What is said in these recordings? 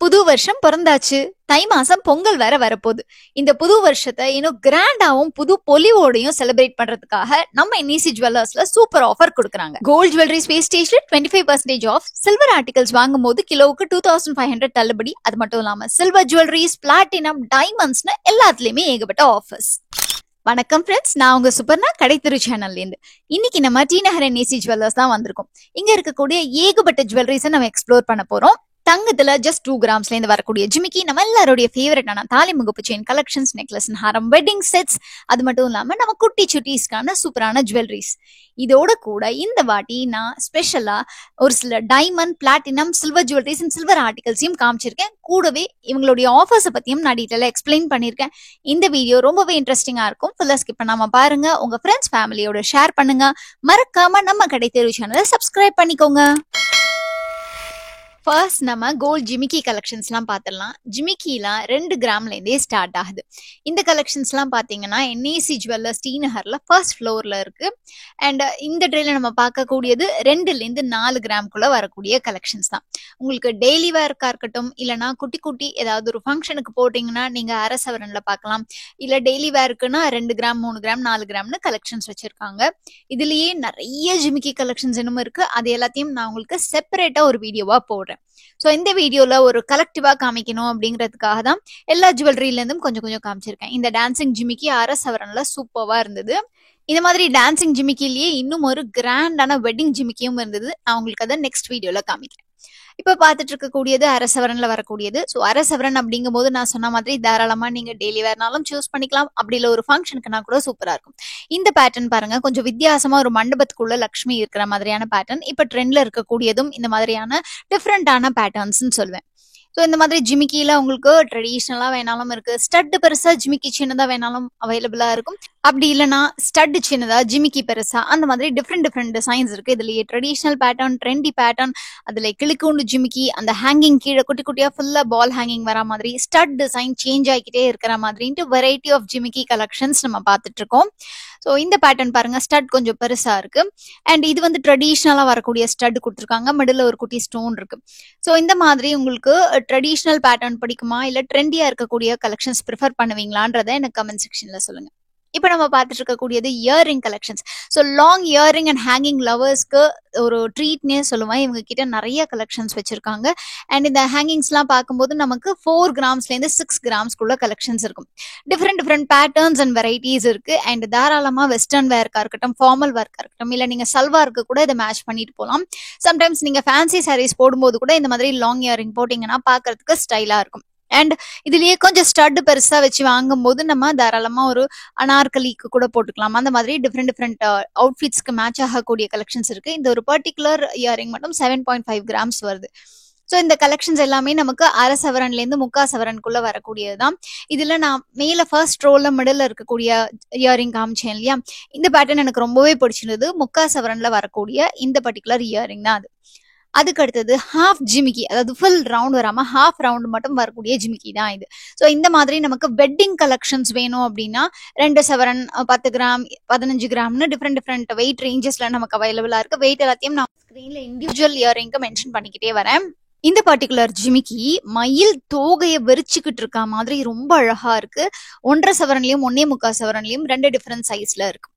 புது வருஷம் பிறந்தாச்சு. தை மாசம் பொங்கல் வேற வரப்போகுது. இந்த புது வருஷத்தை இன்னும் கிராண்டாவும் புது பொலிவோடையும் செலிப்ரேட் பண்றதுக்காக நம்ம என்இசி ஜுவல்லர்ஸ்ல சூப்பர் ஆஃபர் கொடுக்குறாங்க. கோல்ட் ஜுவல்லரி ஸ்பேஸ் ஸ்டேஜ்ல 25% ஆஃப், சில்வர் ஆர்டிகல்ஸ் வாங்கும் போது கிலோவுக்கு 2500 தள்ளுபடி. அது மட்டும் இல்லாம சில்வர் ஜுவல்லரிஸ், பிளாட்டினம், டைமண்ட்ஸ்னு எல்லாத்துலயுமே ஏகப்பட்ட ஆஃபர்ஸ். வணக்கம் ஃப்ரெண்ட்ஸ், நான் உங்க சுபர்ணா, கடைத்தெரு சேனல்ல இருந்து. இன்னைக்கு நம்ம டி நகர் என்இசி ஜுவல்லர்ஸ் தான் வந்திருக்கோம். இங்க இருக்கக்கூடிய ஏகப்பட்ட ஜுவல்லரிஸை நம்ம எக்ஸ்ப்ளோர் பண்ண போறோம். தங்கத்துல ஜஸ்ட் 2 கிராம்ஸ்ல இருந்து வரக்கூடிய ஜிமிக்கி, நம்ம எல்லாருடைய ஃபேவரட்டான தாலி முகப்பு chain collections, necklace and Haram, wedding sets, அது மட்டும் இல்லாம நம்ம குட்டி சுட்டீஸ்க்கான சூப்பரான ஜுவல்லரிஸ். இதோட கூட இந்த வாட்டி நான் ஸ்பெஷலா ஒரு சில diamond, platinum, silver jewelleries and silver ஆர்டிகல்ஸையும் காமிச்சிருக்கேன். கூடவே இவங்களுடைய ஆஃபர்ஸை பத்தியும் நான் டீட்டெயிலா எக்ஸ்பிளைன் பண்ணிருக்கேன். இந்த வீடியோ ரொம்பவே இன்ட்ரெஸ்டிங்கா இருக்கும். ஃபுல்லா ஸ்கிப் பண்ணாம பாருங்க. உங்க ஃப்ரெண்ட்ஸ் ஃபேமிலியோட ஷேர் பண்ணுங்க. மறக்காம நம்ம கடைத்தெரு சேனலை சப்ஸ்கிரைப் பண்ணிக்கோங்க. ஃபர்ஸ்ட் நம்ம கோல்ட் ஜிமிக்கி கலெக்ஷன்ஸ்லாம் பார்த்துடலாம். ஜிமிக்கிலாம் 2 கிராம்ல இருந்தே ஸ்டார்ட் ஆகுது. இந்த கலெக்ஷன்ஸ்லாம் பார்த்தீங்கன்னா என்இசி ஜுவல்லர்ஸ் டி நகர்ல ஃபர்ஸ்ட் ஃப்ளோர்ல இருக்கு. அண்ட் இந்த ட்ரேல நம்ம பார்க்கக்கூடியது 2லேருந்து 4 கிராம்குள்ள வரக்கூடிய கலெக்ஷன்ஸ் தான். உங்களுக்கு டெய்லி வேர்க்கா இருக்கட்டும், இல்லைனா குட்டி குட்டி ஏதாவது ஒரு ஃபங்க்ஷனுக்கு போட்டிங்கன்னா நீங்க அரை சவரன்ல பார்க்கலாம். இல்லை டெய்லி வேர்க்குன்னா 2 கிராம், 3 கிராம், 4 கிராம்னு கலெக்ஷன்ஸ் வச்சிருக்காங்க. இதுலயே நிறைய ஜிமிக்கி கலெக்ஷன்ஸ் இன்னும் இருக்கு. அது எல்லாத்தையும் நான் உங்களுக்கு செப்பரேட்டா ஒரு வீடியோவா போடுறேன். ஸோ இந்த வீடியோல ஒரு கலெக்டிவா காமிக்கணும் அப்படிங்கிறதுக்காக தான் எல்லா ஜுவல்லரியில இருந்தும் கொஞ்சம் கொஞ்சம் காமிச்சிருக்கேன். இந்த டான்சிங் ஜிமிக்கி அரை சவரன்ல சூப்பர்வா இருந்தது. இந்த மாதிரி டான்சிங் ஜிமிக்கிலேயே இன்னும் ஒரு கிராண்டான வெட்டிங் ஜிமிக்கியும் இருந்தது. நான் உங்களுக்கு அதை நெக்ஸ்ட் வீடியோல காமிக்கிறேன். இப்ப பாத்துட்டு இருக்கக்கூடியது அரை சவரன்ல வரக்கூடியது. ஸோ அரை சவரன் அப்படிங்கும் போது நான் சொன்ன மாதிரி தாராளமா நீங்க டெய்லி வேர்னாலும் சூஸ் பண்ணிக்கலாம். அப்படி இல்லை ஒரு ஃபங்க்ஷனுக்குனா கூட சூப்பரா இருக்கும். இந்த பேட்டர்ன் பாருங்க, கொஞ்சம் வித்தியாசமா ஒரு மண்டபத்துக்குள்ள லக்ஷ்மி இருக்கிற மாதிரியான பேட்டர்ன். இப்ப ட்ரெண்ட்ல இருக்கக்கூடியதும் இந்த மாதிரியான டிஃப்ரெண்டான பேட்டர்ன்ஸ்ன்னு சொல்லுவேன். ஸோ இந்த மாதிரி ஜிமிக்கில உங்களுக்கு ட்ரெடிஷ்னலா வேணாலும் இருக்கு, ஸ்டட் பெருசா ஜிமிக்கி சின்னதா வேணாலும் அவைலபிளா இருக்கும். அப்படி இல்லைன்னா ஸ்டட் சின்னதா ஜிமிக்கி பெருசா, அந்த மாதிரி டிஃப்ரெண்ட் டிசைன்ஸ் இருக்கு. இதுலயே ட்ரெடிஷ்னல் பேட்டர்ன், ட்ரெண்டி பேட்டர்ன், அதுல கிளிக்கூண்டு ஜிமிக்கி, அந்த ஹேங்கிங் கீழே குட்டி குட்டியா ஃபுல்லா பால் ஹேங்கிங் வர மாதிரி, ஸ்டட் டிசைன் சேஞ்ச் ஆகிக்கிட்டே இருக்கிற மாதிரின்ட்டு வெரைட்டி ஆஃப் ஜிமிக்கி கலெக்ஷன்ஸ் நம்ம பார்த்துட்டு இருக்கோம். ஸோ இந்த பேட்டர்ன் பாருங்க, ஸ்டட் கொஞ்சம் பெருசா இருக்கு. அண்ட் இது வந்து ட்ரெடிஷ்னலா வரக்கூடிய ஸ்டட் கொடுத்துருக்காங்க. மிடில் ஒரு குட்டி ஸ்டோன் இருக்கு. ஸோ இந்த மாதிரி உங்களுக்கு ட்ரெடிஷ்னல் பேட்டர்ன் பிடிக்குமா, இல்ல ட்ரெண்டியா இருக்கக்கூடிய கலெக்ஷன்ஸ் ப்ரிஃபர் பண்ணுவீங்களான்றதை எனக்கு கமெண்ட் செக்ஷன்ல சொல்லுங்க. இப்போ நம்ம பார்த்துட்டு இருக்கக்கூடியது earring collections. So long earring and hanging லவர்ஸ்க்கு ஒரு ட்ரீட்னே சொல்லுவேன். இவங்க கிட்ட நிறைய கலெக்ஷன்ஸ் வச்சிருக்காங்க. அண்ட் இந்த ஹேங்கிங்ஸ்லாம் பார்க்கும்போது நமக்கு 4 கிராம்ஸ்லேருந்து 6 கிராம்ஸ்குள்ள கலெக்ஷன்ஸ் இருக்கும். டிஃப்ரெண்ட் பேட்டர்ன்ஸ் அண்ட் வெரைட்டிஸ் இருக்கு. அண்ட் தாராளமா வெஸ்டர்ன் வேர்க்கா இருக்கட்டும், ஃபார்மல் வேர்க்கா இருக்கட்டும், இல்லை நீங்க சல்வாருக்கு கூட இதை மேட்ச் பண்ணிட்டு போகலாம். சம்டைம்ஸ் நீங்க ஃபேன்சி சாரீஸ் போடும்போது கூட இந்த மாதிரி லாங் இயரிங் போட்டிங்கன்னா பார்க்கறதுக்கு ஸ்டைலா இருக்கும். அண்ட் இதுலயே கொஞ்சம் ஸ்டட் பெருசா வச்சு வாங்கும் போது நம்ம தாராளமா ஒரு அனார்கலிக்கு கூட போட்டுக்கலாம். அந்த மாதிரி டிஃப்ரெண்ட் அவுட்ஃபிட்ஸ்க்கு மேட்ச் ஆகக்கூடிய கலெக்ஷன்ஸ் இருக்கு. இந்த ஒரு பர்டிகுலர் இயரிங் மட்டும் 7.5 கிராம்ஸ் வருது. ஸோ இந்த கலெக்ஷன்ஸ் எல்லாமே நமக்கு அரை சவரன்லேருந்து 3/4 சவரனுக்குள்ள வரக்கூடியதுதான். இதுல நான் மேல ஃபர்ஸ்ட் ரோல மிடில் இருக்கக்கூடிய இயரிங் காமிச்சேன் இல்லையா, இந்த பேட்டர்ன் எனக்கு ரொம்பவே பிடிச்சிருந்தது. 3/4 சவரன்ல வரக்கூடிய இந்த பர்டிகுலர் இயரிங் தான் அது. அதுக்கு அடுத்தது ஹாஃப் ஜிமிக்கி, அதாவது ஃபுல் ரவுண்ட் வராம ஹாஃப் ரவுண்ட் மட்டும் வரக்கூடிய ஜிமிக்கி தான் இது. ஸோ இந்த மாதிரி நமக்கு வெட்டிங் கலெக்ஷன்ஸ் வேணும் அப்படின்னா 2 சவரன், 10 கிராம், 15 கிராம்னு டிஃப்ரெண்ட் வெயிட் ரேஞ்சஸ்ல நமக்கு அவைலபிளா இருக்கு. வெயிட் எல்லாத்தையும் நான் ஸ்கிரீன்ல இண்டிவிஜுவல் இயரிங்க்கு மென்ஷன் பண்ணிக்கிட்டே வரேன். இந்த பர்டிகுலர் ஜிமிக்கி மயில் தோகையை வெறிச்சுக்கிட்டு இருக்க மாதிரி ரொம்ப அழகா இருக்கு. 1.5 சவரன்லயும் 1.25 சவரன்லயும் 2 டிஃப்ரெண்ட் சைஸ்ல இருக்கு.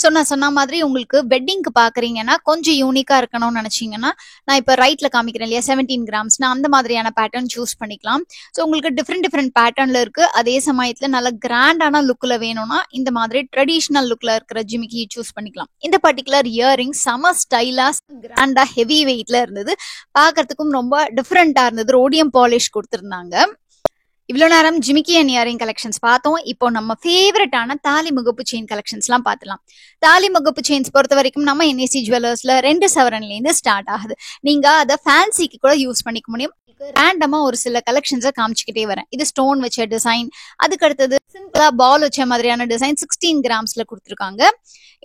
ஸோ நான் சொன்ன மாதிரி உங்களுக்கு வெட்டிங்க்கு பாக்குறீங்கன்னா கொஞ்சம் யூனிக்கா இருக்கணும்னு நினைச்சீங்கன்னா, நான் இப்போ ரைட்ல காமிக்கிறேன் இல்லையா 17 கிராம்ஸ்னா அந்த மாதிரியான பேட்டர்ன் சூஸ் பண்ணிக்கலாம். ஸோ உங்களுக்கு டிஃப்ரெண்ட் பேட்டர்ன்ல இருக்கு. அதே சமயத்துல நல்ல கிராண்டான லுக்ல வேணும்னா இந்த மாதிரி ட்ரெடிஷ்னல் லுக்ல இருக்கிற ஜிமிக்கி சூஸ் பண்ணிக்கலாம். இந்த பர்டிகுலர் இயரிங் செம ஸ்டைலா கிராண்டா ஹெவி வெயிட்ல இருந்தது. பாக்குறதுக்கும் ரொம்ப டிஃப்ரெண்டா இருந்தது. ரோடியம் பாலிஷ் கொடுத்திருந்தாங்க. இவ்வளோ நேரம் ஜிமிக்கி அண்ட் இயரிங் கலெக்ஷன்ஸ் பார்த்தோம். இப்போ நம்ம ஃபேவரட்டான தாலி முகப்பு செயின் கலெக்ஷன்ஸ்லாம் பார்த்துலாம். தாலி முகப்பு செயின்ஸ் பொறுத்த வரைக்கும் நம்ம என்இசி ஜுவல்லர்ஸ்ல 2 சவரன்லேருந்து ஸ்டார்ட் ஆகுது. நீங்க அதை ஃபேன்சிக்கு கூட யூஸ் பண்ணிக்க முடியும். ரேண்டமா ஒரு சில கலெக்ஷன்ஸை காமிச்சுக்கிட்டே வரேன். இது ஸ்டோன் வச்ச டிசைன், அதுக்கு அடுத்தது சிம்பிளா பால் வச்ச மாதிரியான டிசைன் 16 கிராம்ஸ்ல கொடுத்துருக்காங்க.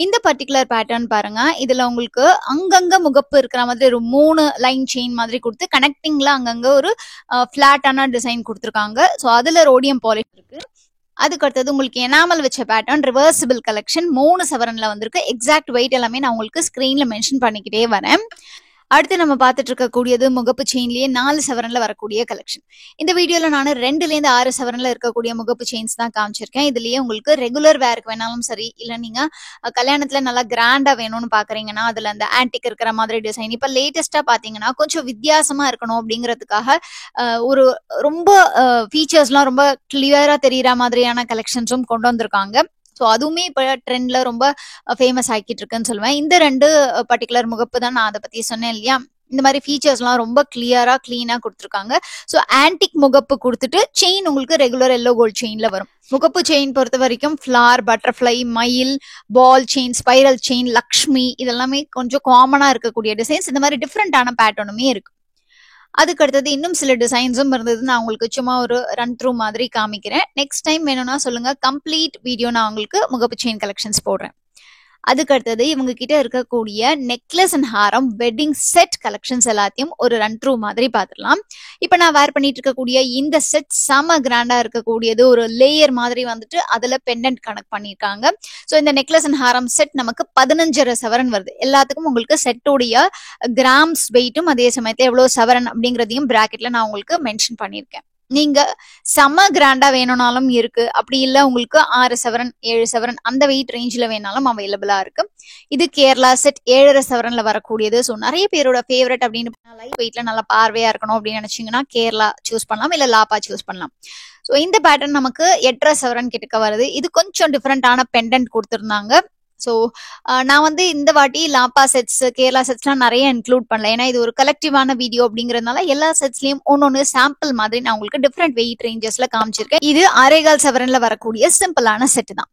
இந்த பர்டிகுலர் பேட்டர்ன் பாருங்க, இதுல உங்களுக்கு அங்கங்க முகப்பு இருக்கிற மாதிரி ஒரு 3 லைன் செயின் மாதிரி கொடுத்து கனெக்டிங்ல அங்கங்க ஒரு பிளாட்டான டிசைன் கொடுத்துருக்காங்க. ஸோ அதுல ரோடியம் பாலிஷ் இருக்கு. அதுக்கு அடுத்தது உங்களுக்கு எனாமல் வச்ச பேட்டர்ன் ரிவர்சிபிள் கலெக்ஷன் 3 சவரன்ல வந்திருக்கு. எக்ஸாக்ட் வெயிட் எல்லாமே நான் உங்களுக்கு ஸ்கிரீன்ல மென்ஷன் பண்ணிக்கிட்டே வரேன். அடுத்து நம்ம பார்த்துட்டு இருக்கக்கூடியது முகப்பு செயின்லயே 4 சவரன்ல வரக்கூடிய கலெக்ஷன். இந்த வீடியோல நான் 2ல இருந்து 6 சவரன்ல இருக்கக்கூடிய முகப்பு செயின்ஸ் தான் காமிச்சிருக்கேன். இதுலயே உங்களுக்கு ரெகுலர் வேருக்கு வேணாலும் சரி, இல்ல நீங்க கல்யாணத்துல நல்லா கிராண்டா வேணும்னு பாக்குறீங்கன்னா அதுல அந்த ஆன்டிக் இருக்கிற மாதிரி டிசைன், இப்ப லேட்டஸ்டா பாத்தீங்கன்னா கொஞ்சம் வித்தியாசமா இருக்கணும் அப்படிங்கிறதுக்காக ஒரு ரொம்ப ஃபீச்சர்ஸ்லாம் ரொம்ப கிளியரா தெரியற மாதிரியான கலெக்ஷன்ஸும் கொண்டு வந்திருக்காங்க. ஸோ அதுவுமே இப்போ ட்ரெண்ட்ல ரொம்ப ஃபேமஸ் ஆக்கிட்டு இருக்குன்னு சொல்லுவேன். இந்த 2 பர்டிகுலர் முகப்பு தான் நான் அதை பத்தி சொன்னேன் இல்லையா. இந்த மாதிரி ஃபீச்சர்ஸ்லாம் ரொம்ப கிளியரா கிளீனா கொடுத்துருக்காங்க. ஸோ ஆன்டிக் முகப்பு கொடுத்துட்டு செயின் உங்களுக்கு ரெகுலர் எல்லோ கோல்ட் செயின்ல வரும். முகப்பு செயின் பொறுத்த வரைக்கும் ஃபிளார், பட்டர்ஃப்ளை, மயில், ball chain, spiral chain, Lakshmi இதெல்லாமே கொஞ்சம் காமனா இருக்கக்கூடிய டிசைன்ஸ். இந்த மாதிரி டிஃப்ரெண்டான பேட்டர்னுமே இருக்கு. அதுக்கு அடுத்தது இன்னும் சில டிசைன்ஸும் இருந்தது. நான் உங்களுக்கு சும்மா ஒரு ரன் த்ரூ மாதிரி காமிக்கிறேன். நெக்ஸ்ட் டைம் வேணும்னா சொல்லுங்க, கம்ப்ளீட் வீடியோ நான் உங்களுக்கு முகப்பு செயின் கலெக்ஷன்ஸ் போடுறேன். அதுக்கு அடுத்தது இவங்க கிட்ட இருக்கக்கூடிய necklace and Haram wedding set collections எல்லாத்தையும் ஒரு ரன் த்ரூ மாதிரி பார்த்துடலாம். இப்ப நான் வேர் பண்ணிட்டு இருக்கக்கூடிய இந்த செட் செம கிராண்டா இருக்கக்கூடியது. ஒரு லேயர் மாதிரி வந்துட்டு அதுல பெண்டன்ட் கனெக்ட் பண்ணிருக்காங்க. ஸோ இந்த நெக்லஸ் அண்ட் ஹாரம் செட் நமக்கு 15.5 சவரன் வருது. எல்லாத்துக்கும் உங்களுக்கு செட்டோடைய கிராம்ஸ் வெயிட்டும் அதே சமயத்துல எவ்வளவு சவரன் அப்படிங்கிறதையும் பிராக்கெட்ல நான் உங்களுக்கு மென்ஷன் பண்ணிருக்கேன். நீங்க செம கிராண்டா வேணும்னாலும் இருக்கு, அப்படி இல்ல உங்களுக்கு 6 சவரன் 7 சவரன் அந்த வெயிட் ரேஞ்சில வேணாலும் அவைலபிளா இருக்கு. இது கேரளா செட் 7.5 சவரன்ல வரக்கூடியது. ஸோ நிறைய பேரோட ஃபேவரட் அப்படின்னு லைட் வெயிட்ல நல்லா பார்வையா இருக்கணும் அப்படின்னு நினைச்சீங்கன்னா கேரளா சூஸ் பண்ணலாம், இல்ல லாப்பா சூஸ் பண்ணலாம். ஸோ இந்த பேட்டர்ன் நமக்கு 8.5 சவரன் கிட்டக்க வருது. இது கொஞ்சம் டிஃப்ரெண்டான பெண்டன்ட் கொடுத்துருந்தாங்க. ஸோ நான் வந்து இந்த வாட்டி லாப்பா செட்ஸ், கேரளா செட்ஸ்லாம் நிறைய இன்க்ளூட் பண்ணல. ஏன்னா இது ஒரு கலெக்டிவான வீடியோ அப்படிங்கறதுனால எல்லா செட்ஸ்லயும் ஒன்னொன்னு சாம்பிள் மாதிரி நான் உங்களுக்கு டிஃப்ரெண்ட் வெயிட் ரேஞ்சஸ்ல காமிச்சிருக்கேன். இது 6.25 சவரன்ல வரக்கூடிய சிம்பிளான செட் தான்.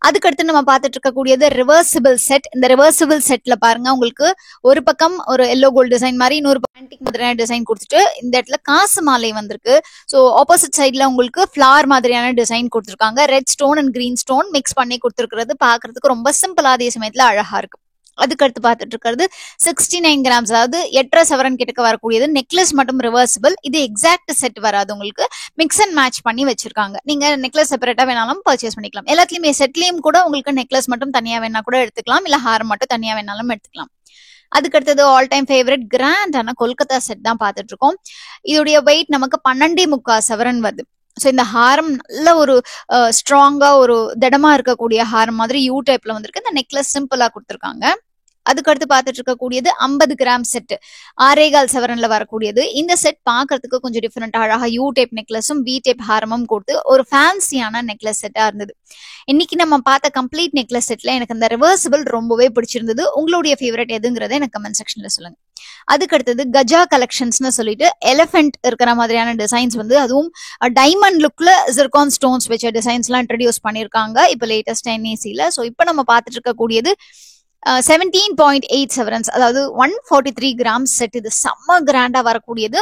அதுக்கடுத்து நம்ம பார்த்துட்டு இருக்கக்கூடியது ரிவர்சிபிள் செட். இந்த ரிவர்சிபிள் செட்ல பாருங்க, உங்களுக்கு ஒரு பக்கம் ஒரு எல்லோ கோல்ட் டிசைன் மாதிரி, இன்னொரு ஆன்டிக் மாதிரியான டிசைன் கொடுத்துட்டு இந்த இடத்துல காசு மாலை வந்திருக்கு. ஸோ ஆப்போசிட் சைட்ல உங்களுக்கு ஃபிளார் மாதிரியான டிசைன் கொடுத்துருக்காங்க. Red stone and green stone mix பண்ணி கொடுத்துருக்கிறது பாக்குறதுக்கு ரொம்ப சிம்பிளா அதே சமயத்துல அழகா இருக்கு. அதுக்கடுத்து பார்த்துட்டு இருக்கிறது 69 கிராம்ஸ், அதாவது 8.5 சவரன் கிட்டக்க வரக்கூடியது. நெக்லஸ் மட்டும் ரிவர்சிபிள். இது எக்ஸாக்ட் செட் வராது, உங்களுக்கு மிக்ஸ் அண்ட் மேட்ச் பண்ணி வச்சிருக்காங்க. நீங்க நெக்லஸ் செப்பரேட்டா வேணாலும் பர்ச்சேஸ் பண்ணிக்கலாம். எல்லாத்துலயுமே செட்லயும் கூட உங்களுக்கு நெக்லஸ் மட்டும் தனியா வேணா கூட எடுத்துக்கலாம், இல்ல ஹாரம் மட்டும் தனியா வேணாலும் எடுத்துக்கலாம். அதுக்கடுத்தது ஆல் டைம் ஃபேவரட் கிராண்டான கொல்கத்தா செட் தான் பார்த்துட்டு இருக்கோம். இதோடைய வெயிட் நமக்கு 12.25 சவரன் வருது. ஸோ இந்த ஹாரம் நல்ல ஒரு ஸ்ட்ராங்கா ஒரு திடமா இருக்கக்கூடிய ஹாரம் மாதிரி யூ டைப்ல வந்திருக்கு. இந்த நெக்லஸ் சிம்பிளா கொடுத்துருக்காங்க. அதுக்கடுத்து பார்த்துட்டு இருக்கக்கூடியது 50 கிராம் செட், 6.25 சவரன்ல வரக்கூடியது. இந்த செட் பாக்குறதுக்கு கொஞ்சம் டிஃபரெண்டா அழகா யூ டைப் நெக்லஸும் வி டைப் ஹாரமும் கொடுத்து ஒரு ஃபேன்சியான நெக்லஸ் செட்டா இருந்தது. இன்னைக்கு நம்ம பார்த்த கம்ப்ளீட் நெக்லஸ் செட்ல எனக்கு அந்த ரிவர்சிபிள் ரொம்பவே பிடிச்சிருந்தது. உங்களுடைய ஃபேவரட் எதுங்கிறத எனக்கு கமெண்ட் செக்ஷன்ல சொல்லுங்க. அதுக்கடுத்தது கஜா கலெக்ஷன்ஸ்னு சொல்லிட்டு எலிஃபென்ட் இருக்கிற மாதிரியான டிசைன்ஸ் வந்து, அதுவும் டைமண்ட் லுக்ல ஜிர்கான் ஸ்டோன்ஸ் வச்ச டிசைன்ஸ் எல்லாம் இன்ட்ரடியூஸ் பண்ணிருக்காங்க இப்ப லேட்டஸ்ட் NAC-ல. ஸோ இப்ப நம்ம பார்த்துட்டு இருக்கக்கூடியது 17.8 சவரன்ஸ், அதாவது 143 கிராம்ஸ் செட். இது செம்ம கிராண்டா வரக்கூடியது.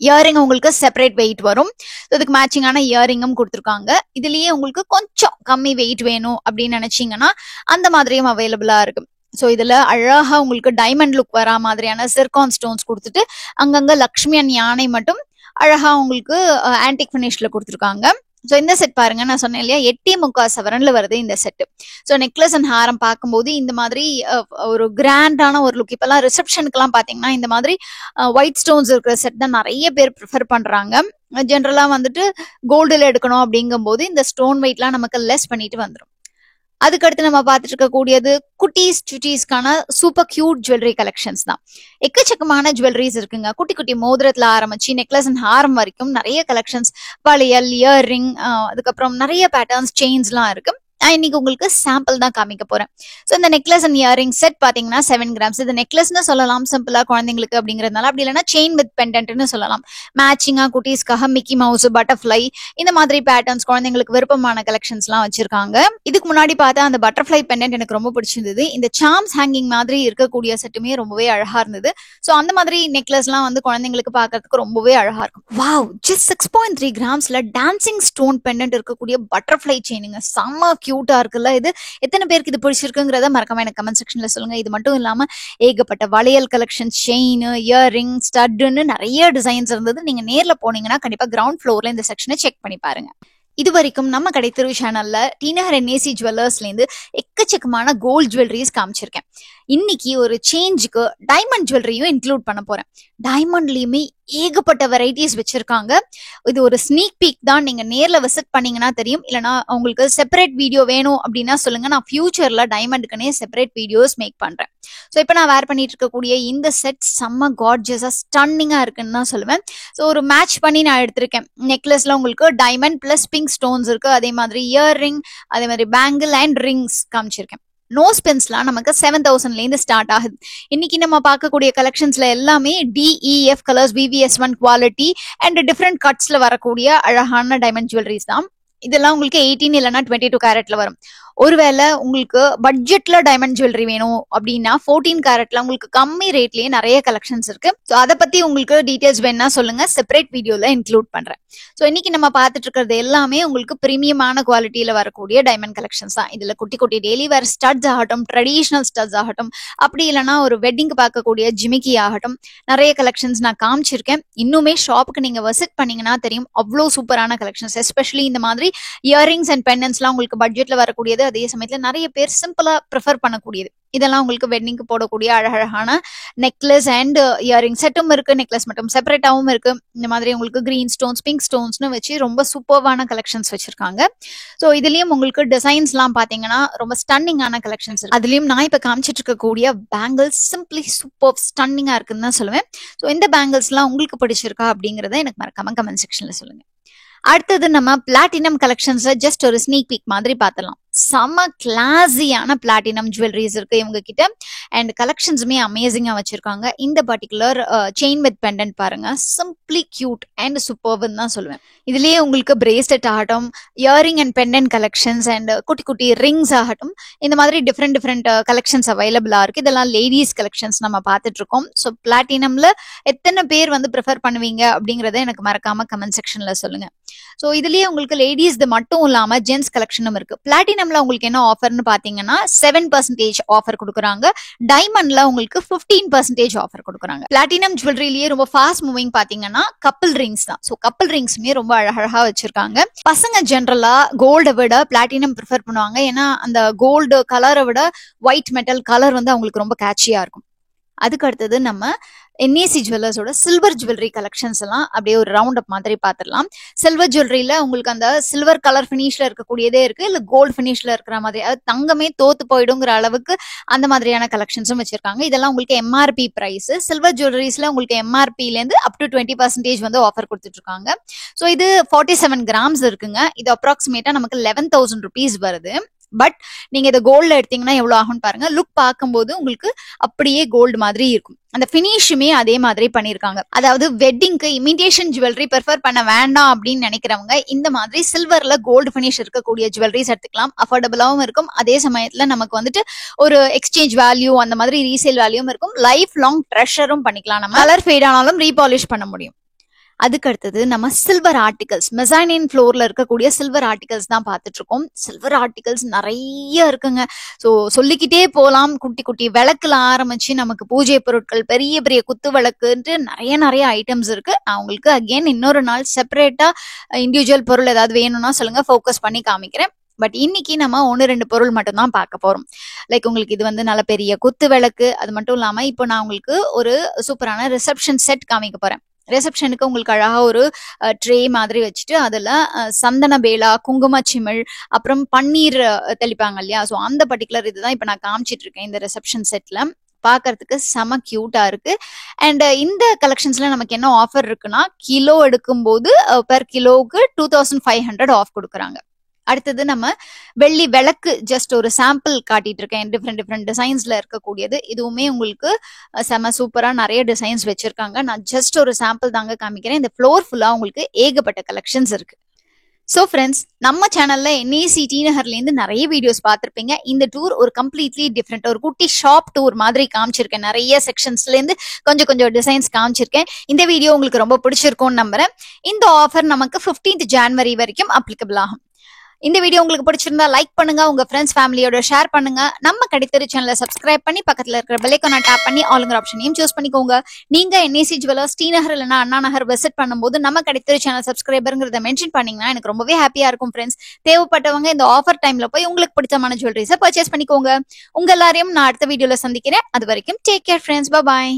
இயரிங் உங்களுக்கு செப்பரேட் வெயிட் வரும். இதுக்கு மேட்சிங்கான இயரிங்கும் கொடுத்துருக்காங்க. இதுலயே உங்களுக்கு கொஞ்சம் கம்மி வெயிட் வேணும் அப்படின்னு நினைச்சீங்கன்னா அந்த மாதிரியும் அவைலபிளா இருக்கு. ஸோ இதுல அழகா உங்களுக்கு டைமண்ட் லுக் வரா மாதிரியான சிர்கான் ஸ்டோன்ஸ் கொடுத்துட்டு அங்கங்க லக்ஷ்மி அண்ட் யானை மட்டும் அழகா உங்களுக்கு ஆன்டிக் பினிஷ்ல கொடுத்துருக்காங்க. ஸோ இந்த செட் பாருங்க, நான் சொன்னேன் இல்லையா 8.25 சவரன்ல வருது இந்த செட். ஸோ நெக்லஸ் அண்ட் ஹாரம் பார்க்கும்போது இந்த மாதிரி ஒரு கிராண்டான ஒரு லுக். இப்பெல்லாம் ரிசப்ஷனுக்கு எல்லாம் பாத்தீங்கன்னா இந்த மாதிரி ஒயிட் ஸ்டோன்ஸ் இருக்கிற செட் தான் நிறைய பேர் ப்ரிஃபர் பண்றாங்க. ஜென்ரலா வந்துட்டு கோல்டுல எடுக்கணும் அப்படிங்கும் போது இந்த ஸ்டோன் வெயிட்லாம் நமக்கு லெஸ் பண்ணிட்டு வந்துடும். அதுக்கடுத்து நம்ம பார்த்துட்டு இருக்கக்கூடியது குட்டீஸ் சுட்டீஸ்க்கான சூப்பர் கியூட் ஜுவல்லரி கலெக்ஷன்ஸ் தான். எக்கச்சக்கமான ஜுவல்லரிஸ் இருக்குங்க. குட்டி குட்டி மோதிரத்துல ஆரம்பிச்சு நெக்லஸ் அண்ட் ஹாரம் வரைக்கும் நிறைய கலெக்ஷன்ஸ், வளையல், இயர்ரிங், அதுக்கப்புறம் நிறைய பேட்டர்ன்ஸ், செயின்ஸ் எல்லாம் இருக்கு. நான் இன்னைக்கு உங்களுக்கு சாம்பிள் தான் காமிக்க போறேன். ஸோ இந்த நெக்லஸ் அண்ட் இயரிங் செட் பாத்தீங்கன்னா 7 கிராம்ஸ். இது நெக்லஸ்ன்னு சொல்லலாம் சிம்பிளா குழந்தைங்களுக்கு அப்படிங்கறதுனால, அப்படி இல்லைன்னா செயின் வித் பெண்டன்ட்னு சொல்லலாம். மேட்சிங்கா குட்டீஸ்க்காக மிக்கி மவுஸ், பட்டர்ஃப்ளை இந்த மாதிரி பேட்டர்ன்ஸ் குழந்தைங்களுக்கு விருப்பமான கலெக்ஷன்ஸ் எல்லாம் வச்சிருக்காங்க. இதுக்கு முன்னாடி பார்த்தா அந்த பட்டர்ஃப்ளை பெண்டன்ட் எனக்கு ரொம்ப பிடிச்சிருந்தது. இந்த சார்ம்ஸ் ஹேங்கிங் மாதிரி இருக்கக்கூடிய செட்டுமே ரொம்பவே அழகா இருந்தது. ஸோ அந்த மாதிரி நெக்லஸ் எல்லாம் வந்து குழந்தைங்களுக்கு பாக்குறதுக்கு ரொம்பவே அழகா இருக்கும். வாவ், ஜஸ்ட் 6.3 கிராம்ஸ்ல டான்சிங் ஸ்டோன் பெண்டன்ட் இருக்கக்கூடிய பட்டர்ஃப்ளை செயினுங்க. செம்ம கியூட்டா இருக்குல்ல. இது எத்தனை பேருக்கு இது பிடிச்சிருக்குங்கிறத மறக்காம எனக்கு கமெண்ட் செக்ஷன்ல சொல்லுங்க. இது மட்டும் இல்லாம ஏகப்பட்ட வளையல் கலெக்ஷன், செயின், இயரிங், ஸ்டட்னு நிறைய டிசைன்ஸ் இருந்தது. நீங்க நேர்ல போனீங்கன்னா கண்டிப்பா கிரவுண்ட் ஃப்ளோர்ல இந்த செக்ஷனை செக் பண்ணி பாருங்க. இது வரைக்கும் நம்ம கடைத்தெரு சேனல்ல டிநகர் என்ஏசி ஜுவல்லர்ஸ்லேருந்து எக்கச்சக்கமான கோல்ட் ஜுவல்லரிஸ் காமிச்சிருக்கேன். இன்னைக்கு ஒரு சேஞ்சுக்கு டைமண்ட் ஜுவல்லரியும் இன்க்ளூட் பண்ண போறேன். டைமண்ட்லயுமே ஏகப்பட்ட வெரைட்டிஸ் வச்சிருக்காங்க. இது ஒரு ஸ்னீக் பீக் தான். நீங்க நேர்ல விசிட் பண்ணீங்கன்னா தெரியும். இல்லைனா உங்களுக்கு செப்பரேட் வீடியோ வேணும் அப்படின்னா சொல்லுங்க. நான் ஃபியூச்சர்ல டைமண்டுக்குன்னே செப்பரேட் வீடியோஸ் மேக் பண்றேன். ஸோ இப்போ நான் வேர் பண்ணிட்டு இருக்கக்கூடிய இந்த செட் செம்ம கார்ஜியஸா ஸ்டன்னிங்கா இருக்குன்னு தான் சொல்லுவேன். ஸோ ஒரு மேட்ச் பண்ணி நான் எடுத்திருக்கேன். நெக்லஸ்ல உங்களுக்கு டைமண்ட் பிளஸ் பிங்க் ஸ்டோன்ஸ் இருக்கு. அதே மாதிரி இயர்ரிங், அதே மாதிரி பேங்கிள் அண்ட் ரிங்ஸ் காமிச்சிருக்கேன். நோஸ் பென்ஸ்லாம் நமக்கு 7,000லேருந்து ஸ்டார்ட் ஆகுது. இன்னைக்கு நம்ம பார்க்கக்கூடிய கலெக்ஷன்ஸ்ல எல்லாமே DEF colours, VVS1 quality and different கட்ஸ்ல வரக்கூடிய அழகான டைமண்ட் ஜுவல்லரிஸ் தான். இதெல்லாம் உங்களுக்கு 18 இல்லைன்னா 22 கேரட்ல வரும். ஒருவேளை உங்களுக்கு பட்ஜெட்ல டைமண்ட் ஜுவல்லரி வேணும் அப்படின்னா 14 கேரட்ல உங்களுக்கு கம்மி ரேட்லயே நிறைய கலெக்ஷன்ஸ் இருக்கு. ஸோ அதை பத்தி உங்களுக்கு டீடைல்ஸ் வேணா சொல்லுங்க, செப்பரேட் வீடியோல இன்க்ளூட் பண்றேன். ஸோ இன்னைக்கு நம்ம பார்த்துட்டு இருக்கிறது எல்லாமே உங்களுக்கு பிரீமியமான குவாலிட்டியில வரக்கூடிய டைமண்ட் கலெக்ஷன்ஸ் தான். இதுல குட்டி குட்டி டெய்லி வேர் ஸ்டட்ஸ் ஆகட்டும், ட்ரெடிஷனல் ஸ்டட்ஸ் ஆகட்டும், அப்படி இல்லைன்னா ஒரு வெட்டிங்க்கு பார்க்கக்கூடிய ஜிமிக்கி ஆகட்டும், நிறைய கலெக்ஷன்ஸ் நான் காமிச்சிருக்கேன். இன்னுமே ஷாப்புக்கு நீங்க விசிட் பண்ணீங்கன்னா தெரியும், அவ்வளோ சூப்பரான கலெக்ஷன்ஸ். எஸ்பெஷலி இந்த மாதிரி இயரிங்ஸ் அண்ட் பெண்டன்ஸ்லாம் உங்களுக்கு பட்ஜெட்ல வரக்கூடியது, அதே சமயத்துல நிறைய பேர் சிம்பிளா ப்ரிஃபர் பண்ணக்கூடியது. இதெல்லாம் உங்களுக்கு வெட்டிங்க்கு போடக்கூடிய அழகழகான நெக்லஸ் அண்ட் இயரிங் செட்டும் இருக்கு. நெக்லஸ் மட்டும் செப்பரேட்டாவும் இருக்கு. இந்த மாதிரி உங்களுக்கு கிரீன் ஸ்டோன்ஸ், பிங்க் ஸ்டோன்ஸ்னு வச்சு ரொம்ப சூப்பர்வான கலெக்ஷன்ஸ் வச்சிருக்காங்க. ஸோ இதுலயும் உங்களுக்கு டிசைன்ஸ் எல்லாம் பாத்தீங்கன்னா ரொம்ப ஸ்டன்னிங்கான கலெக்ஷன்ஸ் இருக்கு. அதுலயும் நான் இப்ப காமிச்சிட்டு இருக்கக்கூடிய பேங்கிள்ஸ் சிம்பிளி சூப்பர் ஸ்டன்னிங்கா இருக்குன்னு தான் சொல்லுவேன். ஸோ இந்த பேங்கிள்ஸ் எல்லாம் உங்களுக்கு பிடிச்சிருக்கா அப்படிங்கறத எனக்கு மறக்காம கமெண்ட் செக்ஷன்ல சொல்லுங்க. அடுத்தது நம்ம பிளாட்டினம் கலெக்ஷன்ஸ் ஜஸ்ட் ஒரு ஸ்னீக் பீக் மாதிரி பார்த்தலாம். செம்ம கிளாஸியான பிளாட்டினம் ஜுவல்லரிஸ் இருக்கு இவங்க கிட்ட. அண்ட் கலெக்ஷன்ஸுமே அமேசிங்கா வச்சிருக்காங்க. இந்த பர்டிகுலர் செயின் வித் பெண்டன்ட் பாருங்க, சிம்பிளி கியூட் அண்ட் சூப்பர்னு தான் சொல்லுவேன். இதுலயே உங்களுக்கு பிரேஸ்லெட் ஆகட்டும், earring and pendant collections and குட்டி குட்டி ரிங்ஸ் ஆகட்டும், இந்த மாதிரி டிஃப்ரெண்ட் கலெக்ஷன்ஸ் அவைலபிளா இருக்கு. இதெல்லாம் லேடிஸ் கலெக்ஷன்ஸ் நம்ம பார்த்துட்டு இருக்கோம். ஸோ பிளாட்டினம்ல எத்தனை பேர் வந்து ப்ரிஃபர் பண்ணுவீங்க அப்படிங்கறத எனக்கு மறக்காம கமெண்ட் செக்ஷன்ல சொல்லுங்க. ஸோ இதுலயே உங்களுக்கு லேடிஸ் மட்டும் இல்லாம ஜென்ஸ் கலெக்ஷனும் இருக்கு. பிளாட்டினம்ல உங்களுக்கு என்ன ஆஃபர்னு பாத்தீங்கன்னா 7% ஆஃபர் கொடுக்குறாங்க. டைமண்ட்ல உங்களுக்கு 15% ஆஃபர் கொடுக்குறாங்க. பிளாட்டினம் ஜுவல்லரிலேயே ரொம்ப ஃபாஸ்ட் மூவிங் பாத்தீங்கன்னா கப்பிள் ரிங்ஸ் தான். ஸோ கப்பிள் ரிங்ஸுமே ரொம்ப அழகழகா வச்சிருக்காங்க. பசங்க ஜென்ரலா கோல்டை விட பிளாட்டினம் ப்ரிஃபர் பண்ணுவாங்க. ஏன்னா அந்த கோல்டு கலரை விட ஒயிட் மெட்டல் கலர் வந்து அவங்களுக்கு ரொம்ப கேட்சியா இருக்கும். அதுக்கு அடுத்தது நம்ம என்ஏசி ஜுவல்லர்ஸோட சில்வர் ஜுவல்லரி கலெக்ஷன்ஸ் எல்லாம் அப்படியே ஒரு ரவுண்ட் அப் மாதிரி பார்த்துடலாம். சில்வர் ஜுவல்லரியில உங்களுக்கு அந்த சில்வர் கலர் ஃபினிஷ்ல இருக்கக்கூடியதே இருக்கு, இல்ல கோல்டு ஃபினிஷ்ல இருக்கிற மாதிரி, அது தங்கமே தோத்து போயிடுங்கிற அளவுக்கு அந்த மாதிரியான கலெக்ஷன்ஸும் வச்சிருக்காங்க. இதெல்லாம் உங்களுக்கு MRP பிரைஸ். சில்வர் ஜுவல்லரிஸ்ல உங்களுக்கு MRPல இருந்து அப் டு 20% வந்து ஆஃபர் கொடுத்துட்டு இருக்காங்க. ஸோ இது 47 கிராம்ஸ் இருக்குங்க. இது அப்ராக்சிமேட்டா நமக்கு 11,000 rupees வருது. பட் நீங்க இதை கோல்ட்ல எடுத்தீங்கன்னா எவ்வளவு ஆகும்னு பாருங்க. லுக் பார்க்கும்போது உங்களுக்கு அப்படியே கோல்டு மாதிரி இருக்கும். அந்த பினிஷுமே அதே மாதிரி பண்ணிருக்காங்க. அதாவது வெட்டிங்க்கு இமிடேஷன் ஜுவல்லரி ப்ரிஃபர் பண்ண வேண்டாம் அப்படின்னு நினைக்கிறவங்க இந்த மாதிரி சில்வர்ல கோல்டு பினிஷ் இருக்கக்கூடிய ஜுவல்லரிஸ் எடுத்துக்கலாம். அஃபோர்டபுளாவும் இருக்கும். அதே சமயத்துல நமக்கு வந்துட்டு ஒரு எக்ஸ்சேஞ்ச் வேல்யூ, அந்த மாதிரி ரீசேல் வேல்யூவும் இருக்கும். லைஃப் லாங் ட்ரெஷரும் பண்ணிக்கலாம். நம்ம கலர் ஃபேட் ஆனாலும் ரீபாலிஷ் பண்ண முடியும். அதுக்கு அடுத்தது நம்ம சில்வர் ஆர்டிகல்ஸ், மெசானின் ஃப்ளோர்ல இருக்கக்கூடிய சில்வர் ஆர்டிகல்ஸ் தான் பார்த்துட்டு இருக்கோம். சில்வர் ஆர்டிகல்ஸ் நிறைய இருக்குங்க. ஸோ சொல்லிக்கிட்டே போலாம். குட்டி குட்டி விளக்குல ஆரம்பிச்சு நமக்கு பூஜை பொருட்கள், பெரிய பெரிய குத்து விளக்குன்ட்டு நிறைய ஐட்டம்ஸ் இருக்கு. நான் உங்களுக்கு அகெயின் இன்னொரு நாள் செப்பரேட்டா இண்டிவிஜுவல் பொருள் ஏதாவது வேணும்னா சொல்லுங்க, ஃபோக்கஸ் பண்ணி காமிக்கிறேன். பட் இன்னைக்கு நம்ம 1-2 பொருள் மட்டும் தான் பார்க்க போறோம். லைக் உங்களுக்கு இது வந்து நல்ல பெரிய குத்து விளக்கு. அது மட்டும் இல்லாம இப்போ நான் உங்களுக்கு ஒரு சூப்பரான ரிசப்ஷன் செட் காமிக்க போறேன். ரிசப்ஷனுக்கு உங்களுக்கு அழகா ஒரு ட்ரே மாதிரி வச்சுட்டு அதுல சந்தன பேலா, குங்கும சிமிழ், அப்புறம் பன்னீர் தெளிப்பாங்க இல்லையா, ஸோ அந்த பர்டிகுலர் இதுதான் இப்ப நான் காமிச்சிட்டு இருக்கேன் இந்த ரிசப்ஷன் செட்ல. பாக்குறதுக்கு செம கியூட்டா இருக்கு. அண்ட் இந்த கலெக்ஷன்ஸ்ல நமக்கு என்ன ஆஃபர் இருக்குன்னா, கிலோ எடுக்கும்போது பெர் கிலோவுக்கு 2,500 ஆஃப் கொடுக்குறாங்க. அடுத்தது நம்ம வெள்ளி விளக்கு ஜஸ்ட் ஒரு சாம்பிள் காட்டிட்டு இருக்கேன். டிஃப்ரெண்ட் டிசைன்ஸ்ல இருக்கக்கூடியது. இதுவுமே உங்களுக்கு செம சூப்பரா நிறைய டிசைன்ஸ் வச்சிருக்காங்க. நான் ஜஸ்ட் ஒரு சாம்பிள் தாங்க காமிக்கிறேன். இந்த ஃப்ளோர் ஃபுல்லா உங்களுக்கு ஏகப்பட்ட கலெக்ஷன்ஸ் இருக்கு. ஸோ ஃப்ரெண்ட்ஸ், நம்ம சேனல்ல NAC டிநகர்லேருந்து நிறைய வீடியோஸ் பார்த்துருப்பீங்க. இந்த டூர் ஒரு கம்ப்ளீட்லி டிஃப்ரெண்ட், ஒரு குட்டி ஷாப் டூர் மாதிரி காமிச்சிருக்கேன். நிறைய செக்ஷன்ஸ்லேருந்து கொஞ்சம் டிசைன்ஸ் காமிச்சிருக்கேன். இந்த வீடியோ உங்களுக்கு ரொம்ப பிடிச்சிருக்கும்னு நம்புறேன். இந்த ஆஃபர் நமக்கு 15th January வரைக்கும் அப்ளிகபிள் ஆகும். இந்த வீடியோ உங்களுக்கு பிடிச்சிருந்தா லைக் பண்ணுங்க, உங்க ஃப்ரெண்ட்ஸ் ஃபேமிலியோட ஷேர் பண்ணுங்க. நம்ம கடைத்தெரு சேனலை சப்ஸ்கிரைப் பண்ணி பக்கத்துல இருக்கிற பெல் ஐகானை டாப் பண்ணி ஆளுங்கிற ஆப்ஷனையும் சூஸ் பண்ணிக்கோங்க. நீங்க என்ஏசி ஜுவல்லர்ஸ் டி நகர் இல்லைன்னா அண்ணா நகர் விசிட் பண்ணும்போது நம்ம கடைத்தெரு சேனல் சப்ஸ்கிரைபருங்கிறத மென்ஷன் பண்ணீங்கன்னா எனக்கு ரொம்பவே ஹாப்பியா இருக்கும் ஃப்ரெண்ட்ஸ். தேவைப்பட்டவங்க இந்த ஆஃபர் டைம்ல போய் உங்களுக்கு பிடிச்சமான ஜுவல்லரிஸை பர்ச்சேஸ் பண்ணிக்கோங்க. உங்க எல்லாரையும் நான் அடுத்த வீடியோல சந்திக்கிறேன். அது வரைக்கும் டேக் கேர் ஃப்ரெண்ட்ஸ். பாய்.